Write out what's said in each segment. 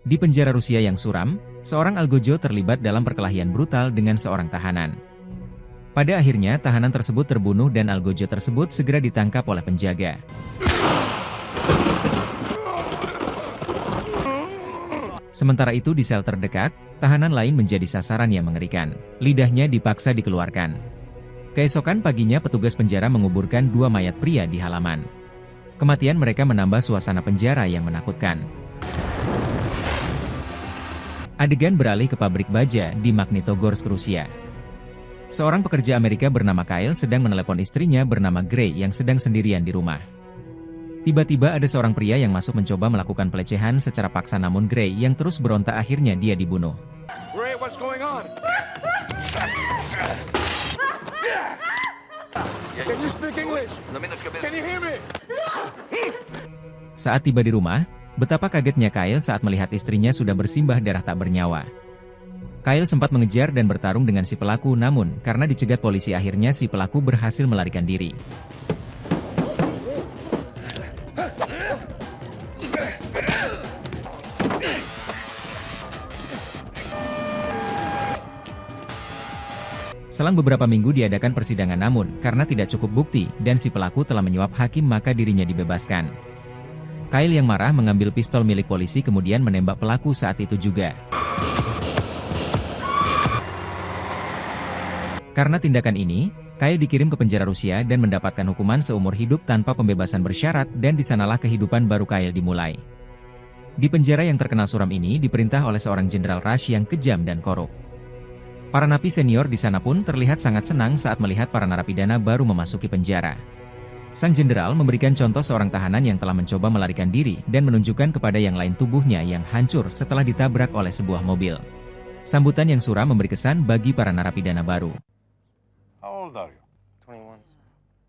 Di penjara Rusia yang suram, seorang algojo terlibat dalam perkelahian brutal dengan seorang tahanan. Pada akhirnya tahanan tersebut terbunuh dan algojo tersebut segera ditangkap oleh penjaga. Sementara itu di sel terdekat, tahanan lain menjadi sasaran yang mengerikan. Lidahnya dipaksa dikeluarkan. Keesokan paginya petugas penjara menguburkan 2 mayat pria di halaman. Kematian mereka menambah suasana penjara yang menakutkan. Adegan beralih ke pabrik baja di Magnitogorsk, Rusia. Seorang pekerja Amerika bernama Kyle sedang menelepon istrinya bernama Gray yang sedang sendirian di rumah. Tiba-tiba ada seorang pria yang masuk mencoba melakukan pelecehan secara paksa, namun Gray yang terus berontak akhirnya dia dibunuh. Gray, what's going on? Can you speak English? Can you hear me? Saat tiba di rumah, betapa kagetnya Kyle saat melihat istrinya sudah bersimbah darah tak bernyawa. Kyle sempat mengejar dan bertarung dengan si pelaku, namun karena dicegat polisi akhirnya si pelaku berhasil melarikan diri. Selang beberapa minggu diadakan persidangan, namun karena tidak cukup bukti dan si pelaku telah menyuap hakim maka dirinya dibebaskan. Kyle yang marah mengambil pistol milik polisi kemudian menembak pelaku saat itu juga. Karena tindakan ini, Kyle dikirim ke penjara Rusia dan mendapatkan hukuman seumur hidup tanpa pembebasan bersyarat, dan disanalah kehidupan baru Kyle dimulai. Di penjara yang terkenal suram ini diperintah oleh seorang jenderal Rush yang kejam dan korup. Para napi senior di sana pun terlihat sangat senang saat melihat para narapidana baru memasuki penjara. Sang jenderal memberikan contoh seorang tahanan yang telah mencoba melarikan diri dan menunjukkan kepada yang lain tubuhnya yang hancur setelah ditabrak oleh sebuah mobil. Sambutan yang suram memberi kesan bagi para narapidana baru. How old are you? 21.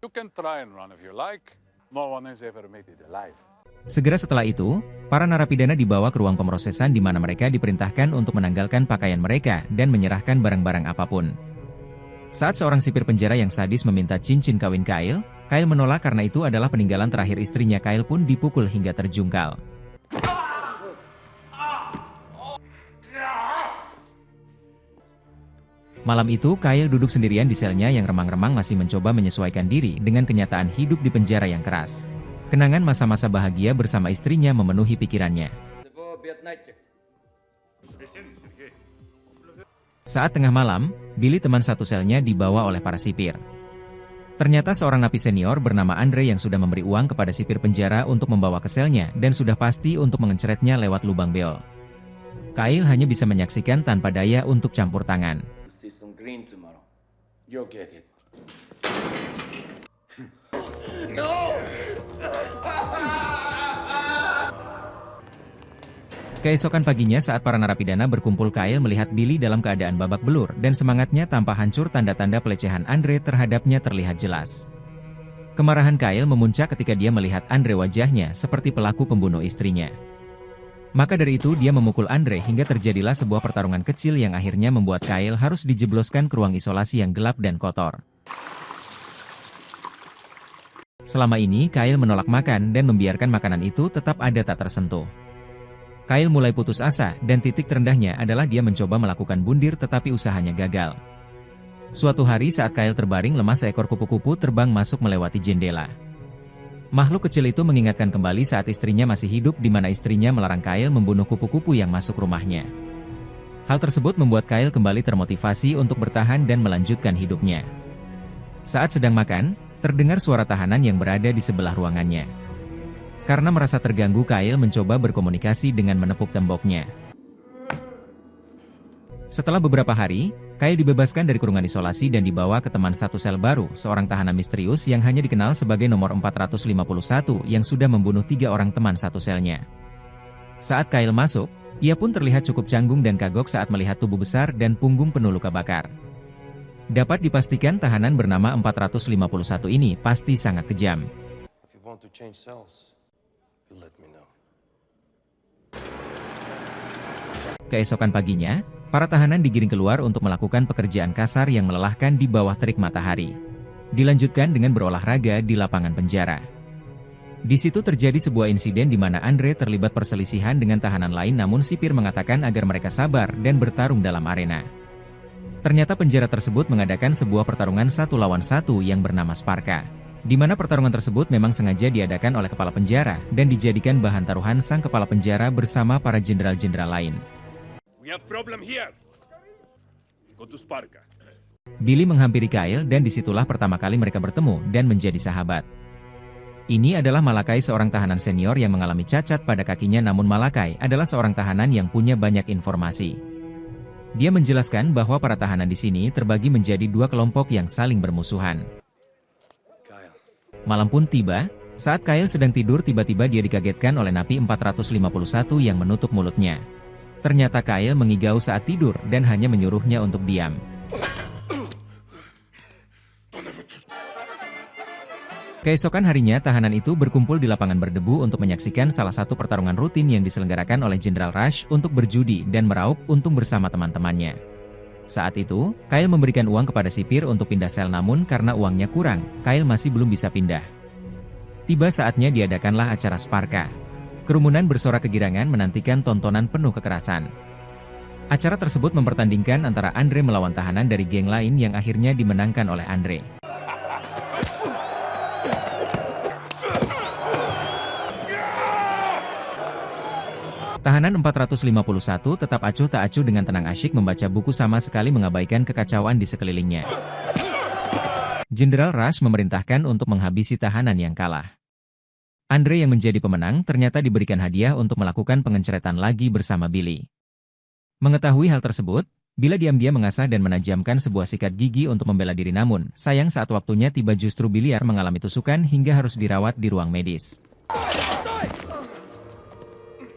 You can try and run if you like. No one has ever made it alive. Segera setelah itu, para narapidana dibawa ke ruang pemrosesan di mana mereka diperintahkan untuk menanggalkan pakaian mereka dan menyerahkan barang-barang apapun. Saat seorang sipir penjara yang sadis meminta cincin kawin Kyle, Kyle menolak karena itu adalah peninggalan terakhir istrinya. Kyle pun dipukul hingga terjungkal. Malam itu Kyle duduk sendirian di selnya yang remang-remang masih mencoba menyesuaikan diri dengan kenyataan hidup di penjara yang keras. Kenangan masa-masa bahagia bersama istrinya memenuhi pikirannya. Saat tengah malam, Billy teman satu selnya dibawa oleh para sipir. Ternyata seorang napi senior bernama Andre yang sudah memberi uang kepada sipir penjara untuk membawa ke selnya dan sudah pasti untuk mengenceretnya lewat lubang bel. Kyle hanya bisa menyaksikan tanpa daya untuk campur tangan. Keesokan paginya saat para narapidana berkumpul, Kyle melihat Billy dalam keadaan babak belur dan semangatnya tampak hancur. Tanda-tanda pelecehan Andre terhadapnya terlihat jelas. Kemarahan Kyle memuncak ketika dia melihat Andre wajahnya seperti pelaku pembunuh istrinya. Maka dari itu dia memukul Andre hingga terjadilah sebuah pertarungan kecil yang akhirnya membuat Kyle harus dijebloskan ke ruang isolasi yang gelap dan kotor. Selama ini Kyle menolak makan dan membiarkan makanan itu tetap ada tak tersentuh. Kyle mulai putus asa dan titik terendahnya adalah dia mencoba melakukan bundir tetapi usahanya gagal. Suatu hari saat Kyle terbaring lemas, seekor kupu-kupu terbang masuk melewati jendela. Makhluk kecil itu mengingatkan kembali saat istrinya masih hidup, di mana istrinya melarang Kyle membunuh kupu-kupu yang masuk rumahnya. Hal tersebut membuat Kyle kembali termotivasi untuk bertahan dan melanjutkan hidupnya. Saat sedang makan, terdengar suara tahanan yang berada di sebelah ruangannya. Karena merasa terganggu, Kyle mencoba berkomunikasi dengan menepuk temboknya. Setelah beberapa hari, Kyle dibebaskan dari kurungan isolasi dan dibawa ke teman satu sel baru, seorang tahanan misterius yang hanya dikenal sebagai nomor 451 yang sudah membunuh 3 orang teman satu selnya. Saat Kyle masuk, ia pun terlihat cukup canggung dan kagok saat melihat tubuh besar dan punggung penuh luka bakar. Dapat dipastikan tahanan bernama 451 ini pasti sangat kejam. Keesokan paginya, para tahanan digiring keluar untuk melakukan pekerjaan kasar yang melelahkan di bawah terik matahari. Dilanjutkan dengan berolahraga di lapangan penjara. Di situ terjadi sebuah insiden di mana Andre terlibat perselisihan dengan tahanan lain, namun sipir mengatakan agar mereka sabar dan bertarung dalam arena. Ternyata penjara tersebut mengadakan sebuah pertarungan 1 lawan 1 yang bernama Sparka, di mana pertarungan tersebut memang sengaja diadakan oleh kepala penjara dan dijadikan bahan taruhan sang kepala penjara bersama para jenderal-jenderal lain. We have problem here. Go to Sparka. Billy menghampiri Kyle dan disitulah pertama kali mereka bertemu dan menjadi sahabat. Ini adalah Malakai, seorang tahanan senior yang mengalami cacat pada kakinya, namun Malakai adalah seorang tahanan yang punya banyak informasi. Dia menjelaskan bahwa para tahanan di sini terbagi menjadi 2 kelompok yang saling bermusuhan. Malam pun tiba, saat Kyle sedang tidur tiba-tiba dia dikagetkan oleh Napi 451 yang menutup mulutnya. Ternyata Kyle mengigau saat tidur dan hanya menyuruhnya untuk diam. Keesokan harinya tahanan itu berkumpul di lapangan berdebu untuk menyaksikan salah satu pertarungan rutin yang diselenggarakan oleh Jenderal Rush untuk berjudi dan meraup untung bersama teman-temannya. Saat itu, Kyle memberikan uang kepada sipir untuk pindah sel, namun karena uangnya kurang, Kyle masih belum bisa pindah. Tiba saatnya diadakanlah acara Sparka. Kerumunan bersorak kegirangan menantikan tontonan penuh kekerasan. Acara tersebut mempertandingkan antara Andre melawan tahanan dari geng lain yang akhirnya dimenangkan oleh Andre. Tahanan 451 tetap acuh tak acuh dengan tenang asyik membaca buku, sama sekali mengabaikan kekacauan di sekelilingnya. Jenderal Rush memerintahkan untuk menghabisi tahanan yang kalah. Andre yang menjadi pemenang ternyata diberikan hadiah untuk melakukan pengenceretan lagi bersama Billy. Mengetahui hal tersebut, Billy diam-diam mengasah dan menajamkan sebuah sikat gigi untuk membela diri, namun sayang saat waktunya tiba justru Billy mengalami tusukan hingga harus dirawat di ruang medis.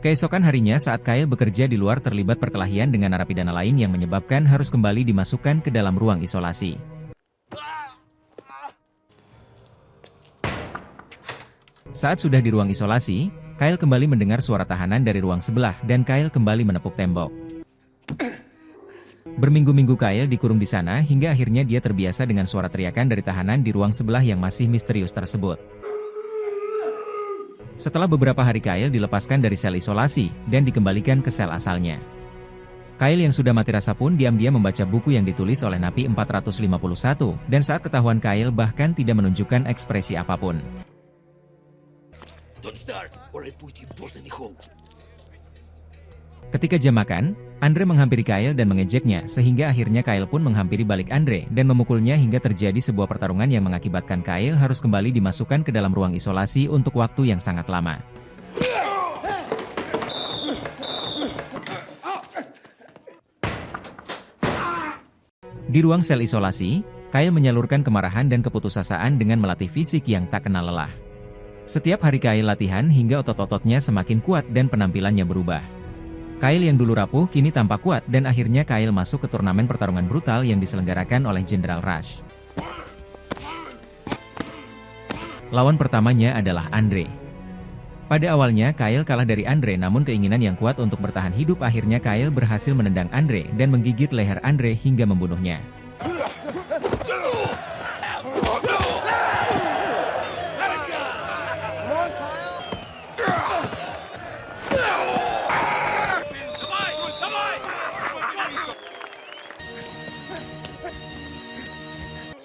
Keesokan harinya saat Kyle bekerja di luar terlibat perkelahian dengan narapidana lain yang menyebabkan harus kembali dimasukkan ke dalam ruang isolasi. Saat sudah di ruang isolasi, Kyle kembali mendengar suara tahanan dari ruang sebelah dan Kyle kembali menepuk tembok. Berminggu-minggu Kyle dikurung di sana hingga akhirnya dia terbiasa dengan suara teriakan dari tahanan di ruang sebelah yang masih misterius tersebut. Setelah beberapa hari Kyle dilepaskan dari sel isolasi dan dikembalikan ke sel asalnya. Kyle yang sudah mati rasa pun diam-diam membaca buku yang ditulis oleh Napi 451 dan saat ketahuan Kyle bahkan tidak menunjukkan ekspresi apapun. Don't start, or I put you both in the hole. Ketika jam makan, Andre menghampiri Kyle dan mengejeknya sehingga akhirnya Kyle pun menghampiri balik Andre dan memukulnya hingga terjadi sebuah pertarungan yang mengakibatkan Kyle harus kembali dimasukkan ke dalam ruang isolasi untuk waktu yang sangat lama. Di ruang sel isolasi, Kyle menyalurkan kemarahan dan keputusasaan dengan melatih fisik yang tak kenal lelah. Setiap hari Kyle latihan hingga otot-ototnya semakin kuat dan penampilannya berubah. Kyle yang dulu rapuh kini tampak kuat dan akhirnya Kyle masuk ke turnamen pertarungan brutal yang diselenggarakan oleh Jenderal Rush. Lawan pertamanya adalah Andre. Pada awalnya Kyle kalah dari Andre, namun keinginan yang kuat untuk bertahan hidup akhirnya Kyle berhasil menendang Andre dan menggigit leher Andre hingga membunuhnya.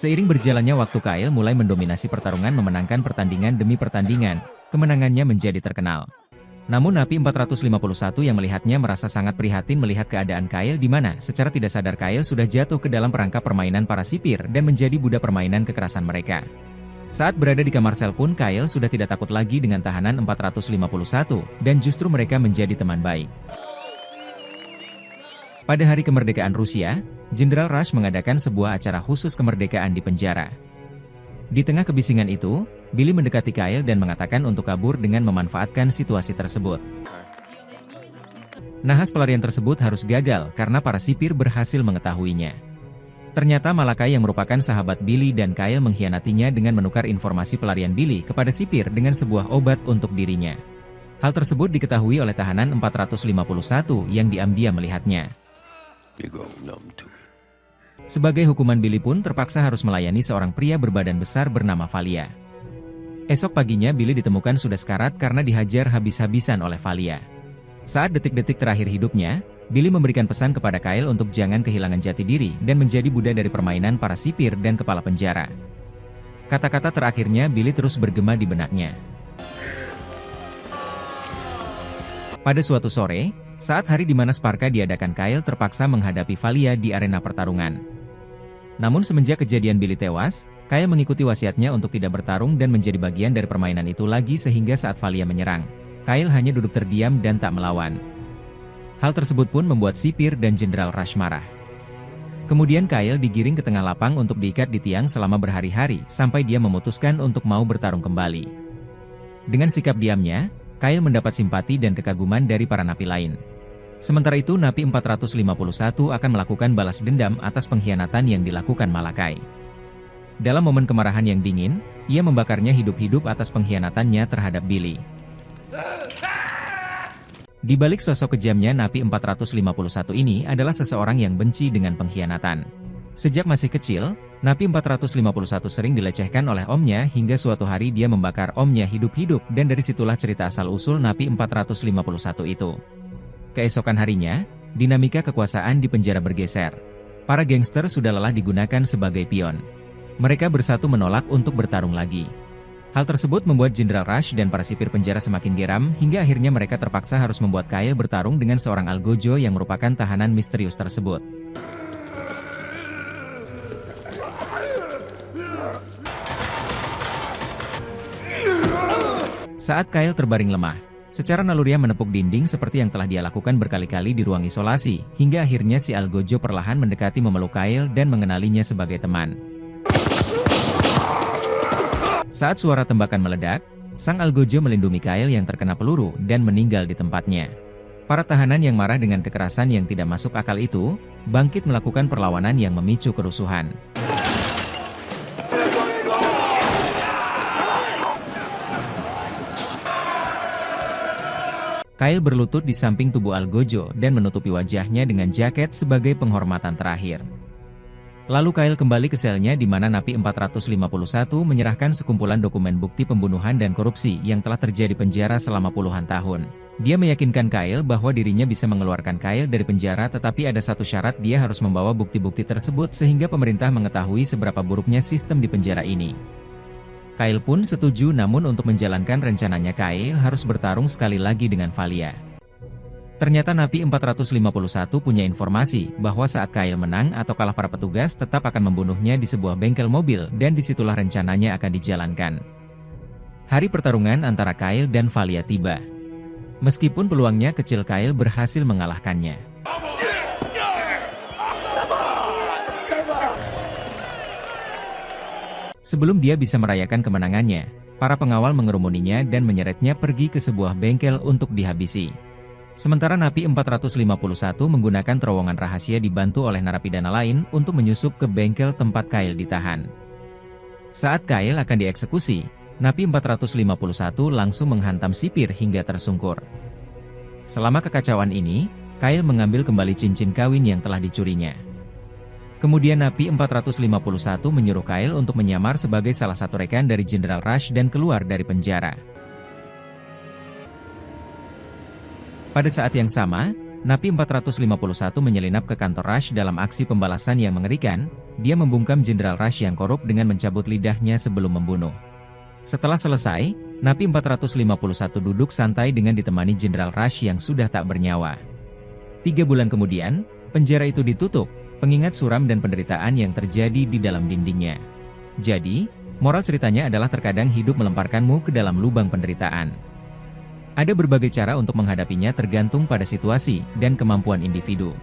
Seiring berjalannya waktu Kyle mulai mendominasi pertarungan, memenangkan pertandingan demi pertandingan, kemenangannya menjadi terkenal. Namun Napi 451 yang melihatnya merasa sangat prihatin melihat keadaan Kyle di mana secara tidak sadar Kyle sudah jatuh ke dalam perangkap permainan para sipir dan menjadi budak permainan kekerasan mereka. Saat berada di kamar sel pun Kyle sudah tidak takut lagi dengan tahanan 451 dan justru mereka menjadi teman baik. Pada hari kemerdekaan Rusia, Jenderal Rush mengadakan sebuah acara khusus kemerdekaan di penjara. Di tengah kebisingan itu, Billy mendekati Kyle dan mengatakan untuk kabur dengan memanfaatkan situasi tersebut. Nahas pelarian tersebut harus gagal karena para sipir berhasil mengetahuinya. Ternyata Malakai yang merupakan sahabat Billy dan Kyle mengkhianatinya dengan menukar informasi pelarian Billy kepada sipir dengan sebuah obat untuk dirinya. Hal tersebut diketahui oleh tahanan 451 yang diam-diam melihatnya. Sebagai hukuman Billy pun terpaksa harus melayani seorang pria berbadan besar bernama Valia. Esok paginya Billy ditemukan sudah sekarat karena dihajar habis-habisan oleh Valia. Saat detik-detik terakhir hidupnya, Billy memberikan pesan kepada Kyle untuk jangan kehilangan jati diri dan menjadi budak dari permainan para sipir dan kepala penjara. Kata-kata terakhirnya Billy terus bergema di benaknya. Pada suatu sore, saat hari di mana Sparka diadakan, Kyle terpaksa menghadapi Valia di arena pertarungan. Namun semenjak kejadian Billy tewas, Kyle mengikuti wasiatnya untuk tidak bertarung dan menjadi bagian dari permainan itu lagi sehingga saat Valia menyerang, Kyle hanya duduk terdiam dan tak melawan. Hal tersebut pun membuat sipir dan Jenderal Rush marah. Kemudian Kyle digiring ke tengah lapang untuk diikat di tiang selama berhari-hari sampai dia memutuskan untuk mau bertarung kembali. Dengan sikap diamnya, Kyle mendapat simpati dan kekaguman dari para napi lain. Sementara itu Napi 451 akan melakukan balas dendam atas pengkhianatan yang dilakukan Malakai. Dalam momen kemarahan yang dingin, ia membakarnya hidup-hidup atas pengkhianatannya terhadap Billy. Di balik sosok kejamnya Napi 451 ini adalah seseorang yang benci dengan pengkhianatan. Sejak masih kecil, Napi 451 sering dilecehkan oleh omnya hingga suatu hari dia membakar omnya hidup-hidup dan dari situlah cerita asal-usul Napi 451 itu. Keesokan harinya, dinamika kekuasaan di penjara bergeser. Para gangster sudah lelah digunakan sebagai pion. Mereka bersatu menolak untuk bertarung lagi. Hal tersebut membuat Jenderal Rush dan para sipir penjara semakin geram hingga akhirnya mereka terpaksa harus membuat Kyle bertarung dengan seorang Algojo yang merupakan tahanan misterius tersebut. Saat Kyle terbaring lemah, secara naluriah menepuk dinding seperti yang telah dia lakukan berkali-kali di ruang isolasi, hingga akhirnya si Algojo perlahan mendekati memeluk Kyle dan mengenalinya sebagai teman. Saat suara tembakan meledak, sang Algojo melindungi Kyle yang terkena peluru dan meninggal di tempatnya. Para tahanan yang marah dengan kekerasan yang tidak masuk akal itu, bangkit melakukan perlawanan yang memicu kerusuhan. Kyle berlutut di samping tubuh Algojo dan menutupi wajahnya dengan jaket sebagai penghormatan terakhir. Lalu Kyle kembali ke selnya di mana Napi 451 menyerahkan sekumpulan dokumen bukti pembunuhan dan korupsi yang telah terjadi penjara selama puluhan tahun. Dia meyakinkan Kyle bahwa dirinya bisa mengeluarkan Kyle dari penjara, tetapi ada satu syarat: dia harus membawa bukti-bukti tersebut sehingga pemerintah mengetahui seberapa buruknya sistem di penjara ini. Kyle pun setuju, namun untuk menjalankan rencananya Kyle harus bertarung sekali lagi dengan Valia. Ternyata Napi 451 punya informasi bahwa saat Kyle menang atau kalah para petugas tetap akan membunuhnya di sebuah bengkel mobil dan disitulah rencananya akan dijalankan. Hari pertarungan antara Kyle dan Valia tiba. Meskipun peluangnya kecil, Kyle berhasil mengalahkannya. Sebelum dia bisa merayakan kemenangannya, para pengawal mengerumuninya dan menyeretnya pergi ke sebuah bengkel untuk dihabisi. Sementara Napi 451 menggunakan terowongan rahasia dibantu oleh narapidana lain untuk menyusup ke bengkel tempat Kyle ditahan. Saat Kyle akan dieksekusi, Napi 451 langsung menghantam sipir hingga tersungkur. Selama kekacauan ini, Kyle mengambil kembali cincin kawin yang telah dicurinya. Kemudian Napi 451 menyuruh Kyle untuk menyamar sebagai salah satu rekan dari Jenderal Rush dan keluar dari penjara. Pada saat yang sama, Napi 451 menyelinap ke kantor Rush dalam aksi pembalasan yang mengerikan. Dia membungkam Jenderal Rush yang korup dengan mencabut lidahnya sebelum membunuh. Setelah selesai, Napi 451 duduk santai dengan ditemani Jenderal Rush yang sudah tak bernyawa. 3 bulan kemudian, penjara itu ditutup, pengingat suram dan penderitaan yang terjadi di dalam dindingnya. Jadi, moral ceritanya adalah terkadang hidup melemparkanmu ke dalam lubang penderitaan. Ada berbagai cara untuk menghadapinya tergantung pada situasi dan kemampuan individu.